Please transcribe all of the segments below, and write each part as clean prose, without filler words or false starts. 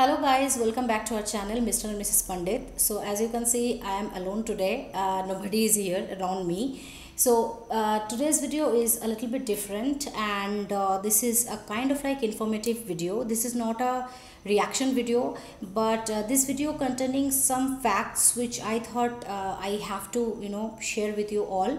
Hello guys, welcome back to our channel Mr. and Mrs. Pandit. So as you can see, I am alone today. Nobody is here around me. So today's video is a little bit different, and this is a kind of like informative video. This is not a reaction video, but this video containing some facts which I thought I have to share with you all.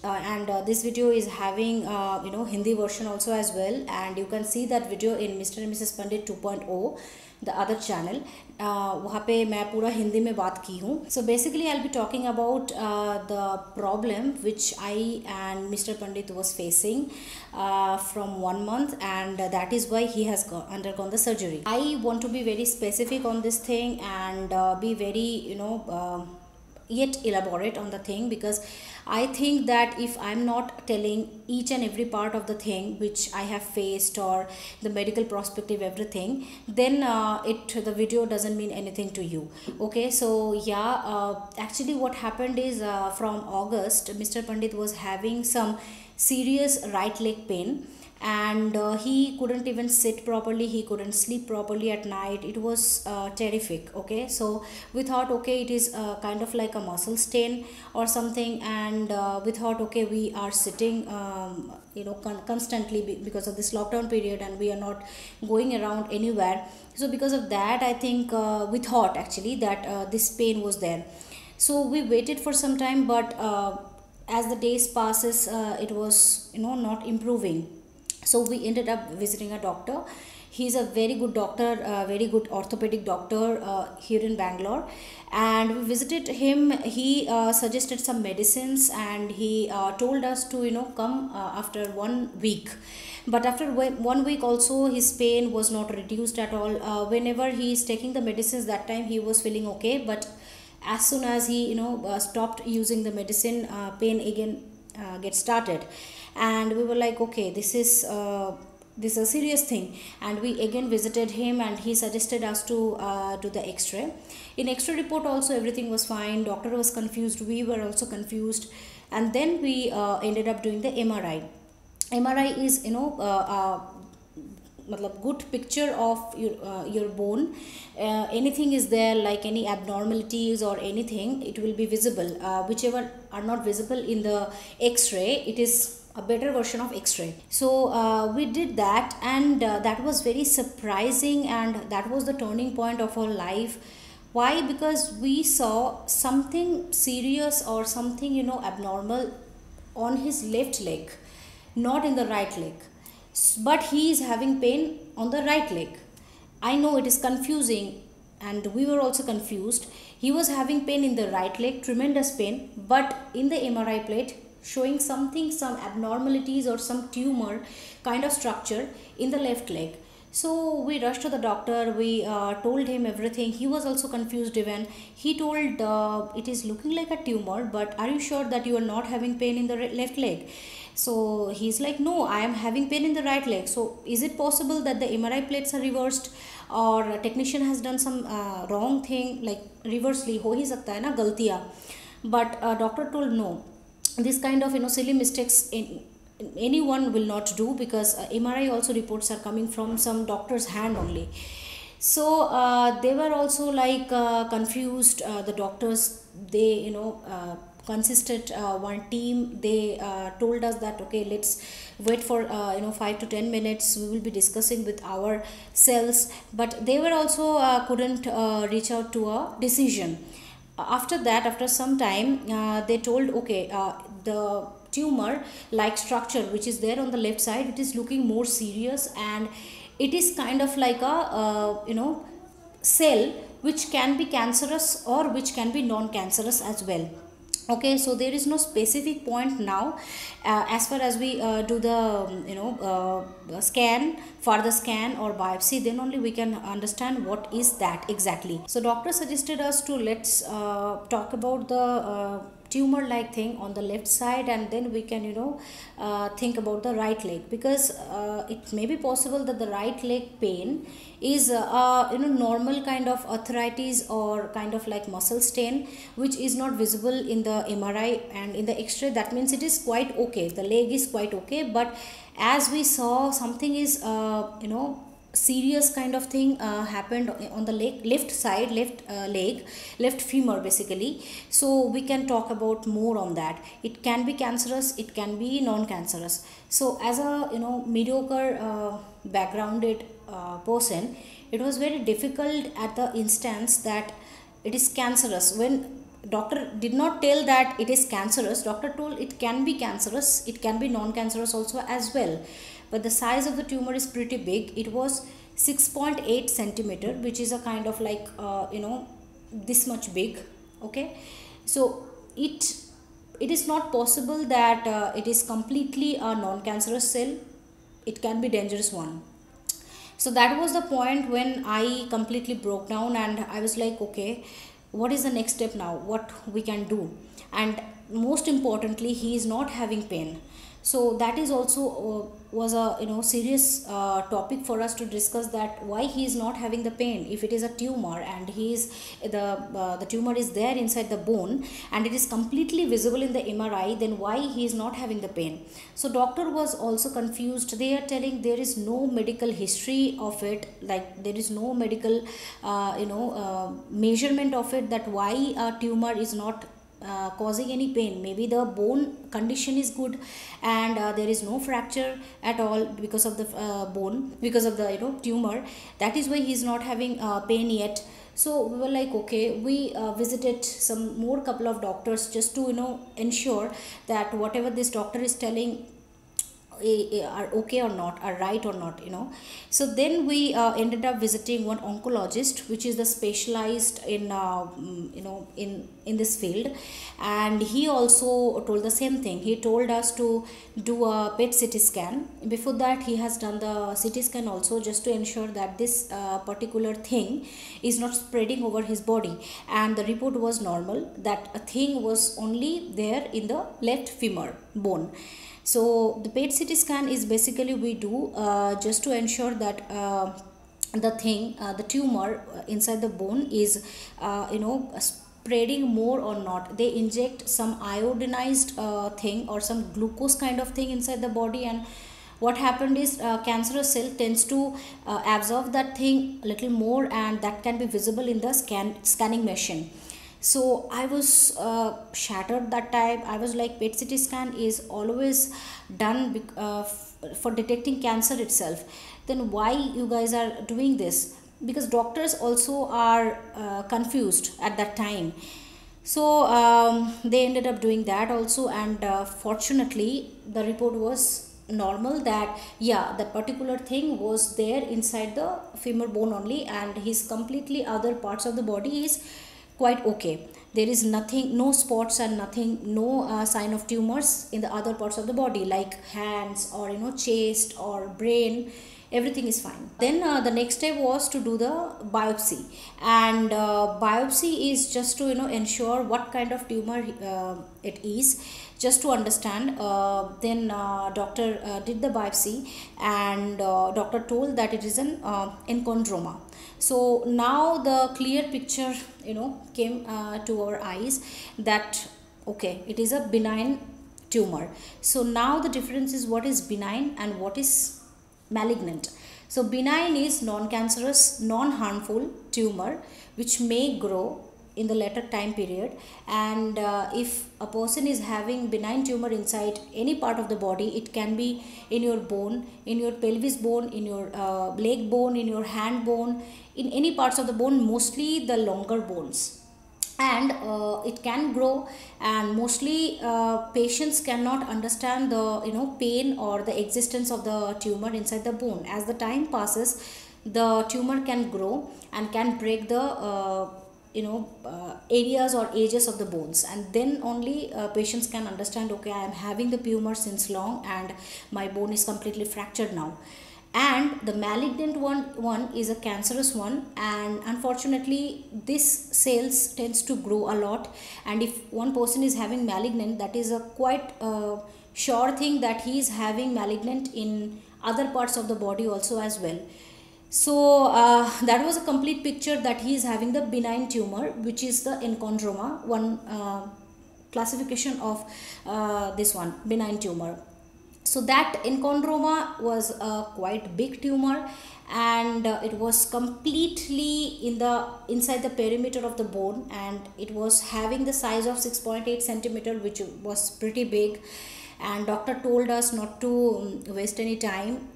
And this video is having Hindi version also as well, and you can see that video in Mr. and Mrs. Pandit 2.0, the other channel. वहाँ पे मैं पूरा हिंदी में बात की हूँ. So basically I'll be talking about the problem which I and Mr. Pandit was facing from 1 month, and that is why he has undergone the surgery. I want to be very specific on this thing and be very yet elaborate on the thing, because I think that if I'm not telling each and every part of the thing which I have faced, or the medical perspective, everything, then the video doesn't mean anything to you. Okay, so yeah, actually what happened is from August, Mr. Pandit was having some serious right leg pain, and he couldn't even sit properly, he couldn't sleep properly at night. It was terrific. Okay, so we thought, okay, it is kind of like a muscle strain or something, and we thought, okay, we are sitting constantly because of this lockdown period, and we are not going around anywhere. So because of that, I think we thought actually that this pain was there. So we waited for some time, but as the days passes, it was not improving. So we ended up visiting a doctor. He's a very good doctor, very good orthopedic doctor here in Bangalore, and we visited him. He suggested some medicines, and he told us to come after 1 week. But after 1 week also, his pain was not reduced at all. Whenever he is taking the medicines, that time he was feeling okay, but as soon as he stopped using the medicine, pain again gets started. And we were like, okay, this is a serious thing. And we again visited him, and he suggested us to do the x-ray. In x-ray report also, everything was fine. Doctor was confused, we were also confused, and then we ended up doing the MRI. MRI is good picture of your bone. Anything is there, like any abnormalities or anything, it will be visible. Whichever are not visible in the x-ray, it is a better version of x-ray. So we did that, and that was very surprising, and that was the turning point of our life. Why? Because we saw something serious or something abnormal on his left leg, not in the right leg, but he is having pain on the right leg. I know it is confusing, and we were also confused. He was having pain in the right leg, tremendous pain, but in the MRI plate showing some abnormalities or some tumor kind of structure in the left leg. So we rushed to the doctor. We told him everything. He was also confused even. He told it is looking like a tumor, but are you sure that you are not having pain in the left leg? So he's like, no, I am having pain in the right leg. So is it possible that the MRI plates are reversed, or a technician has done some wrong thing, like reversely ho hi sakta hai na galtiya? But doctor told no, this kind of silly mistakes anyone will not do, because MRI also reports are coming from some doctor's hand only. So they were also like confused. The doctors, they consisted one team. They told us that, okay, let's wait for 5 to 10 minutes, we will be discussing with our cells. But they were also couldn't reach out to a decision. After that, after some time, they told, okay, the tumor like structure which is there on the left side, it is looking more serious, and it is kind of like a cell which can be cancerous or which can be non-cancerous as well. Okay, so there is no specific point now. As far as we do the scan, further scan or biopsy, then only we can understand what is that exactly. So doctor suggested us to let's talk about the tumor like thing on the left side, and then we can think about the right leg, because it may be possible that the right leg pain is normal kind of arthritis or kind of like muscle strain, which is not visible in the MRI and in the x-ray. That means it is quite okay, the leg is quite okay. But as we saw, something is serious kind of thing happened on the left side, leg, left femur basically. So we can talk about more on that. It can be cancerous, it can be non-cancerous. So as a mediocre backgrounded person, it was very difficult at the instance that it is cancerous. When doctor did not tell that it is cancerous, doctor told it can be cancerous, it can be non-cancerous also as well. But the size of the tumor is pretty big. It was 6.8 centimeter, which is a kind of like this much big. Okay, so it is not possible that it is completely a non-cancerous cell. It can be dangerous one. So that was the point when I completely broke down, and I was like, okay, what is the next step now, what we can do? And most importantly, he is not having pain. So that is also was a serious topic for us to discuss, that why he is not having the pain. If it is a tumor and he is the tumor is there inside the bone and it is completely visible in the MRI, then why he is not having the pain? So doctor was also confused. They are telling there is no medical history of it, like there is no medical measurement of it, that why a tumor is not causing any pain. Maybe the bone condition is good and there is no fracture at all because of the bone, because of the tumor. That is why he is not having pain yet. So we were like, okay, we visited some more couple of doctors just to ensure that whatever this doctor is telling are okay or not, are right or not. So then we ended up visiting one oncologist, which is the specialized in in this field, and he also told the same thing. He told us to do a PET CT scan. Before that, he has done the CT scan also, just to ensure that this particular thing is not spreading over his body, and the report was normal, that a thing was only there in the left femur bone. So the PET CT scan is basically we do just to ensure that the tumor inside the bone is spreading more or not. They inject some iodinized thing or some glucose kind of thing inside the body, and what happened is cancerous cell tends to absorb that thing a little more, and that can be visible in the scanning machine. So I was shattered that time. I was like, PET CT scan is always done for detecting cancer itself, then why you guys are doing this? Because doctors also are confused at that time. So they ended up doing that also, and fortunately the report was normal, that yeah, that particular thing was there inside the femur bone only, and his completely other parts of the body is quite okay. There is nothing, no spots and nothing, no sign of tumors in the other parts of the body, like hands or chest or brain. Everything is fine. Then the next step was to do the biopsy, and biopsy is just to ensure what kind of tumor it is, just to understand. Then doctor did the biopsy, and doctor told that it is an enchondroma. So now the clear picture came to our eyes, that okay, it is a benign tumor. So now the difference is what is benign and what is malignant. So benign is non-cancerous, non-harmful tumor which may grow in the later time period, and if a person is having benign tumor inside any part of the body, it can be in your bone, in your pelvis bone, in your leg bone, in your hand bone, in any parts of the bone, mostly the longer bones, and it can grow, and mostly patients cannot understand the pain or the existence of the tumor inside the bone. As the time passes, the tumor can grow and can break the areas or edges of the bones, and then only patients can understand, okay, I am having the tumor since long and my bone is completely fractured now. And the malignant one is a cancerous one, and unfortunately this cells tends to grow a lot, and if one person is having malignant, that is a quite sure thing that he is having malignant in other parts of the body also as well. So that was a complete picture, that he is having the benign tumor, which is the enchondroma, one classification of this one benign tumor. So that enchondroma was a quite big tumor, and it was completely in the inside the perimeter of the bone, and it was having the size of 6.8 centimeter, which was pretty big. And doctor told us not to waste any time.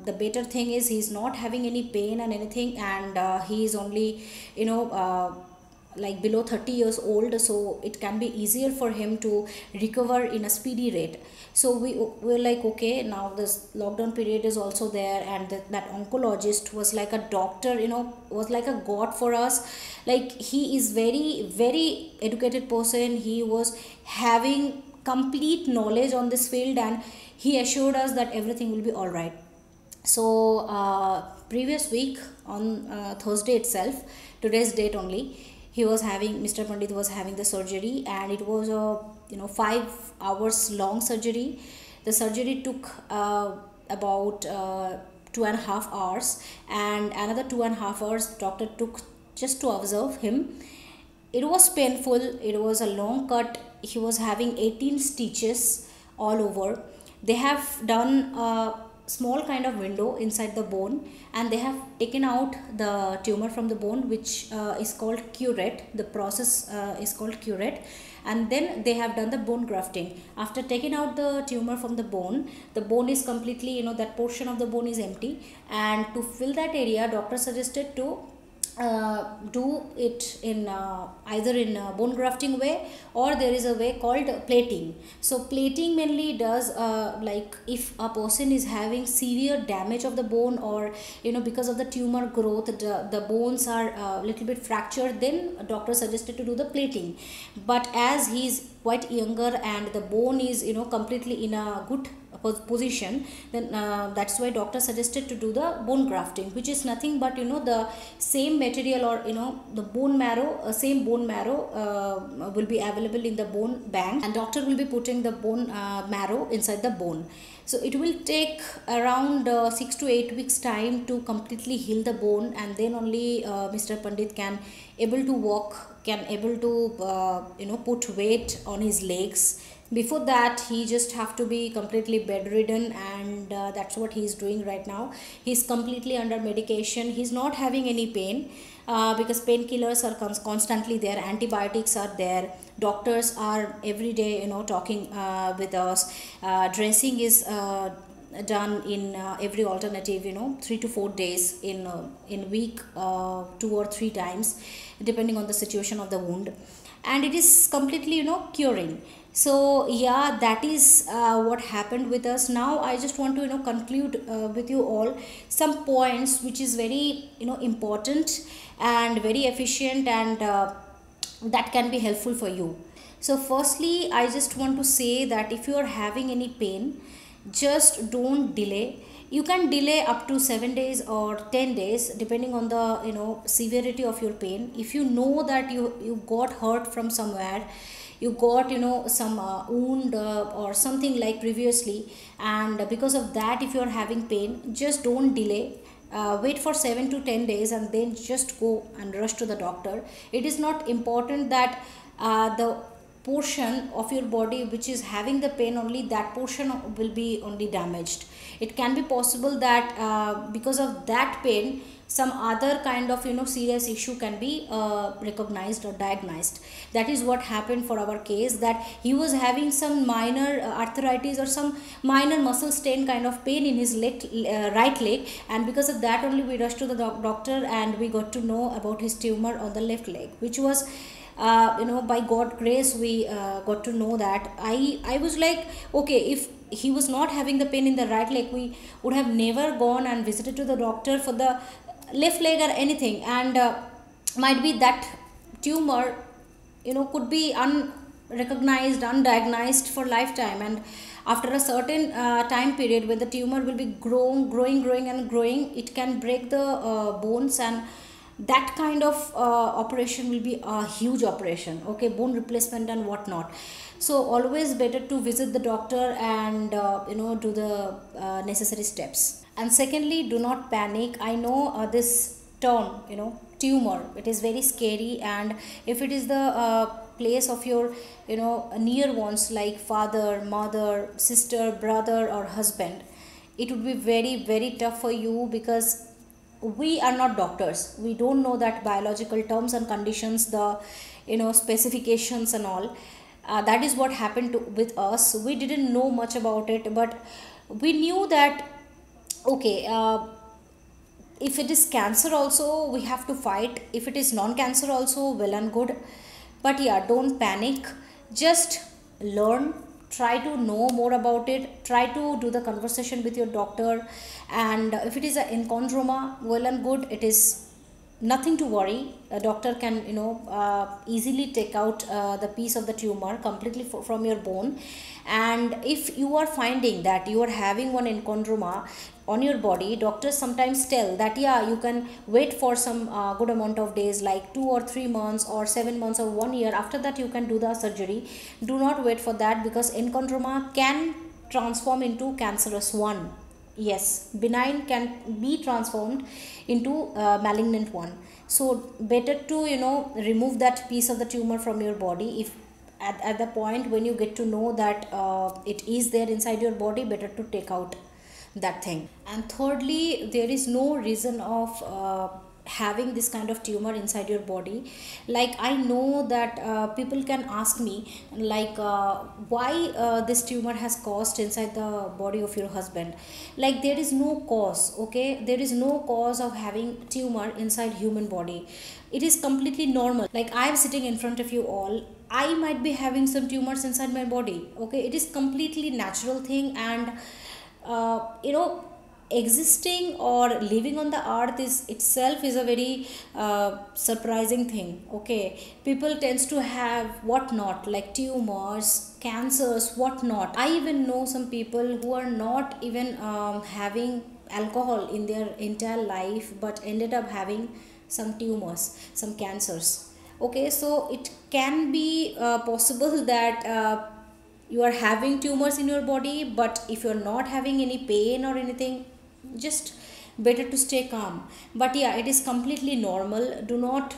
The better thing is he's not having any pain and anything, and he is only, you know, like below 30 years old, so it can be easier for him to recover in a speedy rate. So we were like, okay, now this lockdown period is also there, and that oncologist was like a doctor, you know, was like a god for us. Like, he is very very educated person. He was having complete knowledge on this field, and he assured us that everything will be all right. So previous week on Thursday itself, today's date only, he was having, Mr. Pandit was having the surgery, and it was a, you know, 5 hours long surgery. The surgery took about 2.5 hours, and another 2.5 hours doctor took just to observe him. It was painful, it was a long cut. He was having 18 stitches all over. They have done a small kind of window inside the bone, and they have taken out the tumor from the bone, which is called curette. The process is called curette. And then they have done the bone grafting. After taking out the tumor from the bone is completely, you know, that portion of the bone is empty, and to fill that area, doctor suggested to do it in either in bone grafting way, or there is a way called plating. So plating mainly does like, if a person is having severe damage of the bone, or, you know, because of the tumor growth, the bones are a little bit fractured, then a doctor suggested to do the plating. But as he is quite younger and the bone is, you know, completely in a good position, then that's why doctor suggested to do the bone grafting, which is nothing but, you know, the same material, or, you know, the bone marrow, same bone marrow will be available in the bone bank, and doctor will be putting the bone marrow inside the bone. So it will take around 6 to 8 weeks time to completely heal the bone, and then only Mr. Pandit can able to walk, can able to you know, put weight on his legs. Before that, he just have to be completely bedridden, and that's what he's doing right now. He's completely under medication. He's not having any pain because painkillers are constantly there, antibiotics are there, doctors are every day, you know, talking with us. Dressing is done in every alternative, you know, 3 to 4 days in week, 2 or 3 times, depending on the situation of the wound, and it is completely, you know, curing. So yeah, that is what happened with us. Now I just want to, you know, conclude with you all some points which is very, you know, important and very efficient, and that can be helpful for you. So firstly, I just want to say that if you are having any pain, just don't delay. You can delay up to 7 days or 10 days, depending on the, you know, severity of your pain. If you know that you got hurt from somewhere, you got, you know, some wound or something like previously, and because of that, if you are having pain, just don't delay. Wait for 7 to 10 days and then just go and rush to the doctor. It is not important that the portion of your body which is having the pain, only that portion will be only damaged. It can be possible that because of that pain, some other kind of, you know, serious issue can be recognized or diagnosed. That is what happened for our case, that he was having some minor arthritis or some minor muscle strain kind of pain in his leg, right leg, and because of that only we rushed to the doctor, and we got to know about his tumor on the left leg, which was you know, by God grace we got to know that. I was like, okay, if he was not having the pain in the right leg, we would have never gone and visited to the doctor for the left leg or anything, and might be that tumor, you know, could be unrecognized, undiagnosed for lifetime, and after a certain time period when the tumor will be growing and growing, it can break the bones, and that kind of operation will be a huge operation, okay, bone replacement and whatnot. So always better to visit the doctor and you know, do the necessary steps. And secondly, do not panic. I know this term, you know, tumor, it is very scary. And if it is the place of your near ones like father, mother, sister, brother or husband, it would be very very tough for you, because we are not doctors, we don't know that biological terms and conditions, the specifications and all. That is what happened with us. We didn't know much about it, but we knew that okay, if it is cancer also we have to fight, if it is non cancer also, well and good. But yeah, don't panic, just learn, try to know more about it, try to do the conversation with your doctor. And if it is an enchondroma, well and good, it is nothing to worry. A doctor can easily take out the piece of the tumor completely from your bone. And if you are finding that you are having one enchondroma on your body, doctors sometimes tell that yeah, you can wait for some good amount of days, like 2 or 3 months or 7 months or 1 year, after that you can do the surgery. Do not wait for that, because enchondroma can transform into cancerous one. Yes, benign can be transformed into malignant one. So better to remove that piece of the tumor from your body. If at the point when you get to know that it is there inside your body, better to take out that thing. And thirdly, there is no reason of having this kind of tumor inside your body. Like I know that people can ask me like why this tumor has caused inside the body of your husband. Like there is no cause, okay, there is no cause of having tumor inside human body. It is completely normal. Like I am sitting in front of you all, I might be having some tumors inside my body, okay. It is completely natural thing. And existing or living on the earth is itself is a very surprising thing, okay. People tends to have whatnot, like tumors, cancers, whatnot. I even know some people who are not even having alcohol in their entire life, but ended up having some tumors, some cancers, okay. So it can be possible that you are having tumors in your body, but if you're not having any pain or anything, just better to stay calm. But yeah, it is completely normal. Do not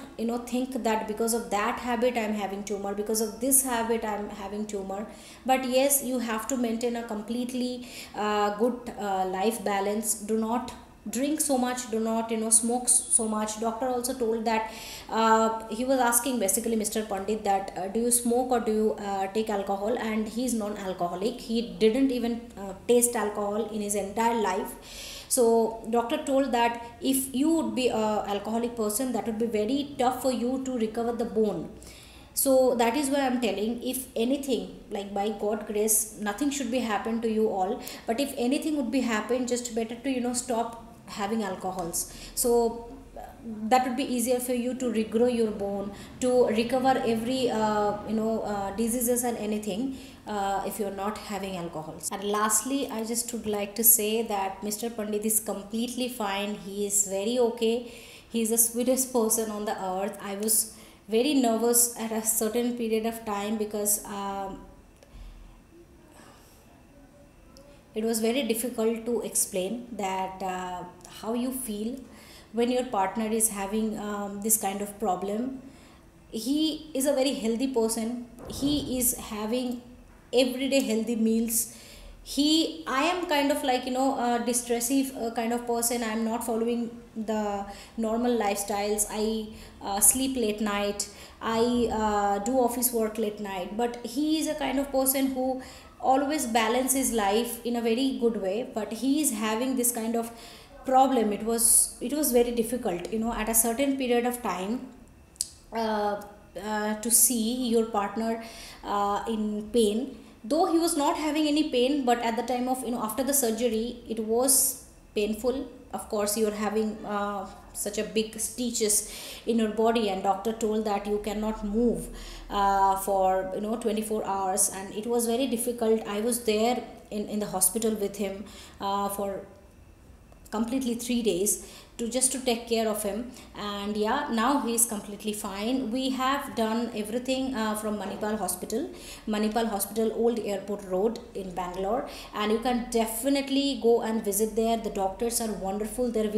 think that because of that habit I'm having tumor, because of this habit I'm having tumor. But yes, you have to maintain a completely good life balance. Do not drink so much, do not smoke so much. Doctor also told that he was asking basically Mr. Pandit that do you smoke or do you take alcohol, and he is non-alcoholic. He didn't even taste alcohol in his entire life. So doctor told that if you would be a alcoholic person, that would be very tough for you to recover the bone. So that is why I'm telling, if anything, like by God grace, nothing should be happen to you all, but if anything would be happen, just better to stop having alcohols. So that would be easier for you to regrow your bone, to recover every diseases and anything, if you're not having alcohols. And lastly, I just would like to say that Mr. Pandit is completely fine. He is very okay. He is the sweetest person on the earth. I was very nervous at a certain period of time, because it was very difficult to explain that how you feel when your partner is having this kind of problem. He is a very healthy person. He is having everyday healthy meals. I am kind of like a distressive kind of person. I am not following the normal lifestyles. I sleep late night. I do office work late night. But he is a kind of person who always balances his life in a very good way. But he is having this kind of problem. It was very difficult at a certain period of time to see your partner in pain, though he was not having any pain. But at the time of after the surgery, it was painful. Of course, you are having such a big stitches in your body, and doctor told that you cannot move for 24 hours, and it was very difficult. I was there in the hospital with him for completely 3 days. to just to take care of him. And yeah, now he is completely fine. We have done everything from Manipal Hospital, Old Airport Road in Bangalore, and you can definitely go and visit there. The doctors are wonderful. Their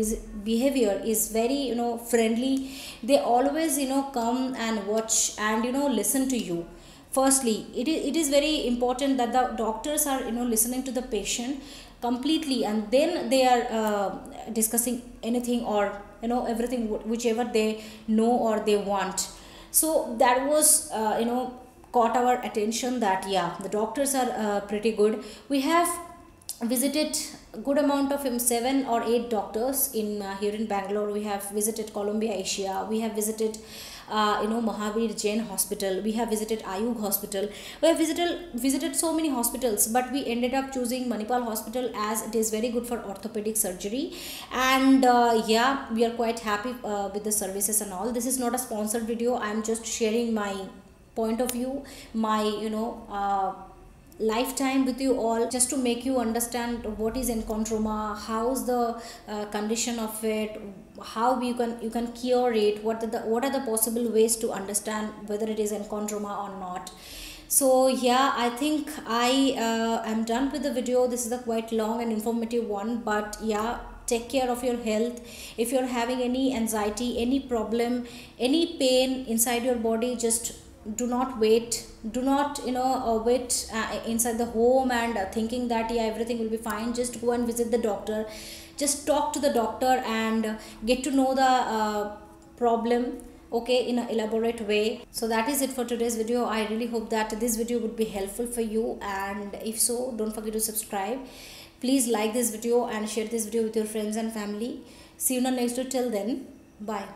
behavior is very, friendly. They always, come and watch and, listen to you. Firstly, it is very important that the doctors are, listening to the patient completely, and then they are discussing anything, or everything whichever they know or they want. So that was caught our attention, that yeah, the doctors are pretty good. We have visited a good amount of 7 or 8 doctors in here in Bangalore. We have visited Columbia Asia, we have visited Mahavir Jain Hospital, we have visited Ayug Hospital, we have visited so many hospitals, but we ended up choosing Manipal Hospital as it is very good for orthopedic surgery. And yeah, we are quite happy with the services and all. This is not a sponsored video, I am just sharing my point of view, my lifetime with you all, just to make you understand what is enchondroma, how's the condition of it, how you can cure it, what are the possible ways to understand whether it is enchondroma or not. So yeah, I think I am done with the video. This is a quite long and informative one, but yeah, take care of your health. If you're having any anxiety, any problem, any pain inside your body, just do not wait, wait inside the home and thinking that yeah, everything will be fine. Just go and visit the doctor, just talk to the doctor and get to know the problem, okay, in an elaborate way. So that is it for today's video. I really hope that this video would be helpful for you, and if so, don't forget to subscribe. Please like this video and share this video with your friends and family. See you in the next video. Till then, bye.